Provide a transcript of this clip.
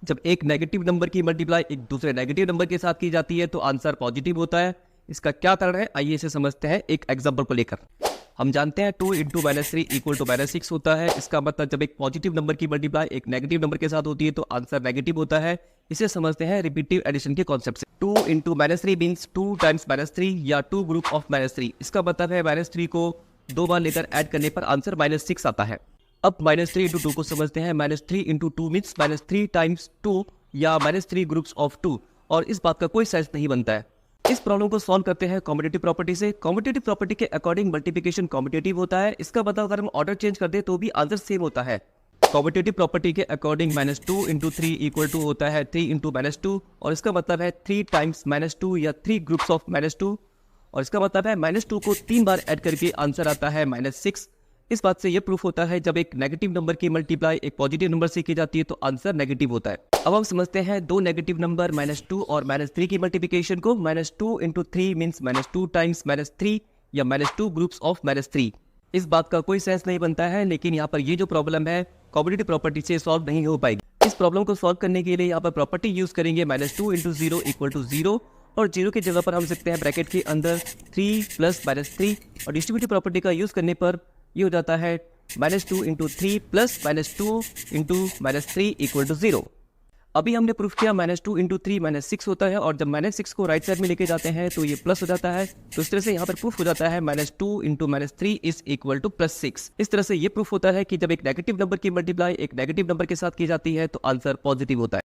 जब एक negative number की मल्टीप्लाई एक दूसरे नेगेटिव नंबर के साथ की जाती है तो आंसर पॉजिटिव होता है। इसका क्या कारण है, आइए इसे समझते हैं एक एग्जांपल को लेकर। हम जानते हैं 2 इंटू -3 इक्वल टू -6 होता है। इसका मतलब जब एक पॉजिटिव नंबर की मल्टीप्लाई एक नेगेटिव नंबर के साथ होती है तो आंसर नेगेटिव होता है। इसे समझते हैं रिपीटिव एडिशन के कॉन्सेप्ट से। 2 इंटू -3 मीन्स 2 टाइम्स -3 या 2 ग्रुप ऑफ -3। इसका मतलब है -3 को 2 बार लेकर ऐड करने पर आंसर -6 आता है। अब -3 इंटू 2 को समझते हैं। -3 इंटू 2 मीन्स -3 टाइम्स 2 या -3 ग्रुप्स ऑफ 2, और इस बात का कोई सेंस नहीं बनता है। इस प्रॉब्लम को सॉल्व करते हैं कॉम्पिटिटिव प्रॉपर्टी से। कॉम्पिटिटिव प्रॉपर्टी के अकॉर्डिंग मल्टीप्लिकेशन कॉम्पिटिटिव होता है। इसका मतलब अगर हम ऑर्डर चेंज कर दे तो भी आंसर सेम होता है। कॉम्पिटिटिव प्रॉपर्टी के अकॉर्डिंग -2 इंटू 3 इक्वल टू होता है 3 इंटू -2, और इसका मतलब है 3 टाइम्स -2 या 3 ग्रुप्स ऑफ -2, और इसका मतलब है -2 को 3 बार ऐड करके आंसर आता है -6। इस बात से यह प्रूफ होता है जब एक नेगेटिव नंबर की मल्टीप्लाई एक पॉजिटिव नंबर से की जाती है तो आंसर नेगेटिव होता है। अब हम समझते हैं दो नेगेटिव नंबर -2 और -3 की मल्टीप्लिकेशन को। -2 इंटू 3 मीन्स -2 टाइम्स -3 या -2 ग्रुप्स ऑफ -3। इस बात का कोई सेंस नहीं बनता है, लेकिन यहाँ पर ये जो प्रॉब्लम है कॉम्पिटिटिव प्रॉपर्टी से सॉल्व नहीं हो पाएगी। इस प्रॉब्लम को सॉल्व करने के लिए यहाँ पर प्रॉपर्टी यूज करेंगे -2 इंटू 0 इक्वल टू 0, और 0 की जगह पर हम सकते हैं ब्रैकेट के अंदर 3 प्लस -3, और डिस्ट्रीब्यूटिव प्रॉपर्टी का यूज करने पर ये हो जाता है -2 into 3 plus -2 into -3 equal to 0। अभी हमने प्रूफ किया -2 इंटू 3 -6 होता है, और जब -6 को राइट साइड में लेके जाते हैं तो ये प्लस हो जाता है। तो इस तरह से यहाँ पर प्रूफ हो जाता है -2 इंटू -3 इज इक्वल टू +6। इस तरह से ये प्रूफ होता है कि जब एक नेगेटिव नंबर की मल्टीप्लाई एक नेगेटिव नंबर के साथ की जाती है तो आंसर पॉजिटिव होता है।